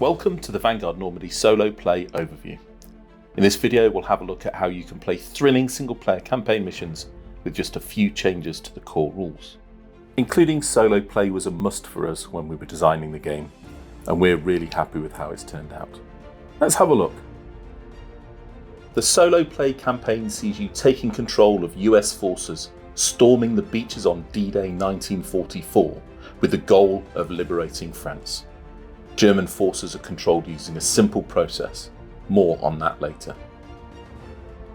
Welcome to the Vanguard Normandy solo play overview. In this video we'll have a look at how you can play thrilling single player campaign missions with just a few changes to the core rules. Including solo play was a must for us when we were designing the game, and we're really happy with how it's turned out. Let's have a look. The solo play campaign sees you taking control of US forces storming the beaches on D-Day 1944 with the goal of liberating France. German forces are controlled using a simple process. More on that later.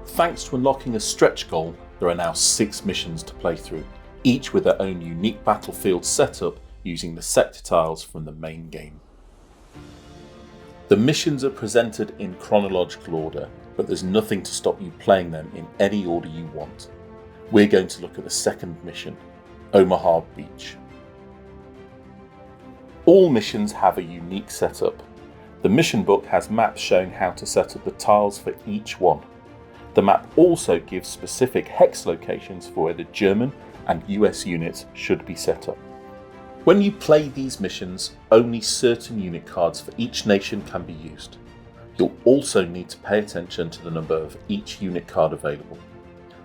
Thanks to unlocking a stretch goal, there are now 6 missions to play through, each with their own unique battlefield setup using the sector tiles from the main game. The missions are presented in chronological order, but there's nothing to stop you playing them in any order you want. We're going to look at the second mission, Omaha Beach. All missions have a unique setup. The mission book has maps showing how to set up the tiles for each one. The map also gives specific hex locations for where the German and US units should be set up. When you play these missions, only certain unit cards for each nation can be used. You'll also need to pay attention to the number of each unit card available.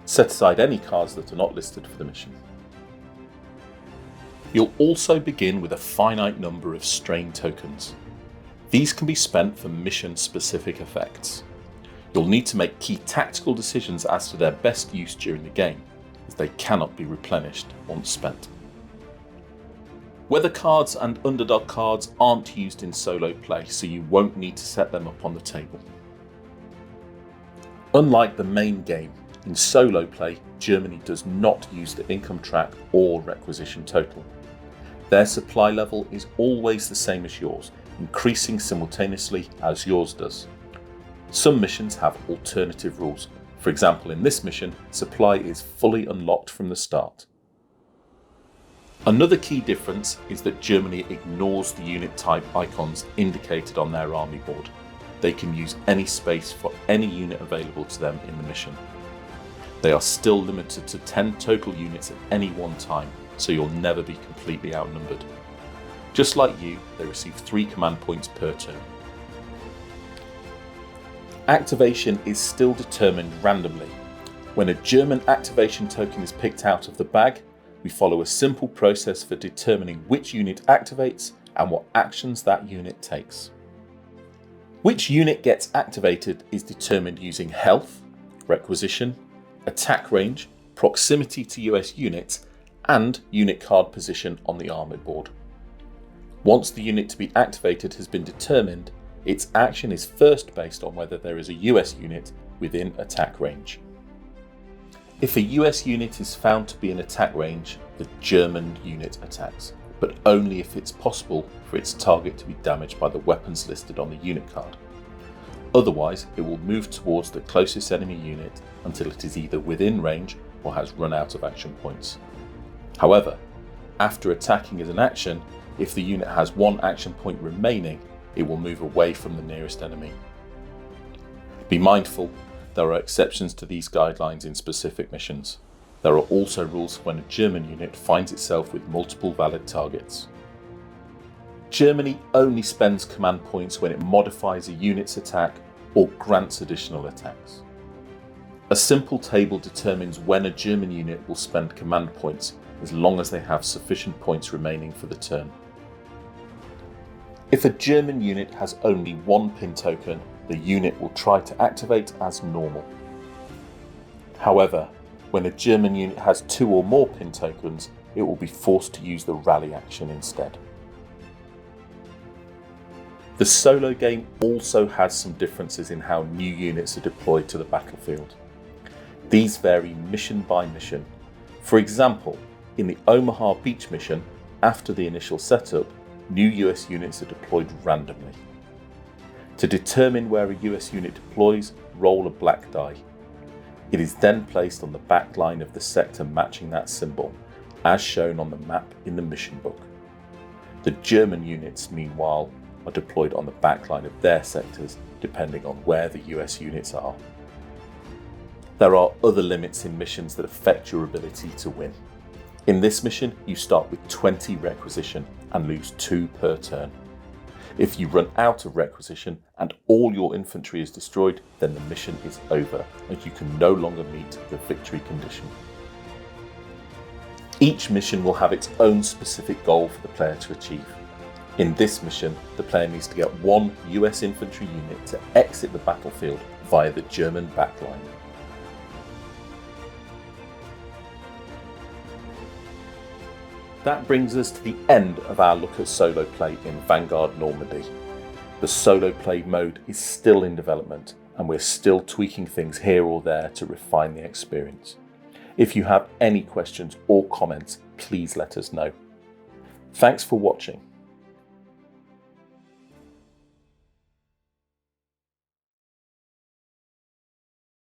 Set aside any cards that are not listed for the mission. You'll also begin with a finite number of strain tokens. These can be spent for mission-specific effects. You'll need to make key tactical decisions as to their best use during the game, as they cannot be replenished once spent. Weather cards and underdog cards aren't used in solo play, so you won't need to set them up on the table. Unlike the main game, in solo play, Germany does not use the income track or requisition total. Their supply level is always the same as yours, increasing simultaneously as yours does. Some missions have alternative rules. For example, in this mission, supply is fully unlocked from the start. Another key difference is that Germany ignores the unit type icons indicated on their army board. They can use any space for any unit available to them in the mission. They are still limited to 10 total units at any one time, so you'll never be completely outnumbered. Just like you, they receive 3 command points per turn. Activation is still determined randomly. When a German activation token is picked out of the bag, we follow a simple process for determining which unit activates and what actions that unit takes. Which unit gets activated is determined using health, requisition, attack range, proximity to US units, and unit card position on the army board. Once the unit to be activated has been determined, its action is first based on whether there is a US unit within attack range. If a US unit is found to be in attack range, the German unit attacks, but only if it's possible for its target to be damaged by the weapons listed on the unit card. Otherwise, it will move towards the closest enemy unit until it is either within range or has run out of action points. However, after attacking as an action, if the unit has 1 action point remaining, it will move away from the nearest enemy. Be mindful, there are exceptions to these guidelines in specific missions. There are also rules when a German unit finds itself with multiple valid targets. Germany only spends command points when it modifies a unit's attack or grants additional attacks. A simple table determines when a German unit will spend command points as long as they have sufficient points remaining for the turn. If a German unit has only 1 pin token, the unit will try to activate as normal. However, when a German unit has 2 or more pin tokens, it will be forced to use the rally action instead. The solo game also has some differences in how new units are deployed to the battlefield. These vary mission by mission. For example, in the Omaha Beach mission, after the initial setup, new US units are deployed randomly. To determine where a US unit deploys, roll a black die. It is then placed on the back line of the sector matching that symbol, as shown on the map in the mission book. The German units, meanwhile, are deployed on the back line of their sectors, depending on where the US units are. There are other limits in missions that affect your ability to win. In this mission, you start with 20 requisition and lose 2 per turn. If you run out of requisition and all your infantry is destroyed, then the mission is over and you can no longer meet the victory condition. Each mission will have its own specific goal for the player to achieve. In this mission, the player needs to get one US infantry unit to exit the battlefield via the German backline. That brings us to the end of our look at solo play in Vanguard Normandy. The solo play mode is still in development and we're still tweaking things here or there to refine the experience. If you have any questions or comments, please let us know. Thanks for watching.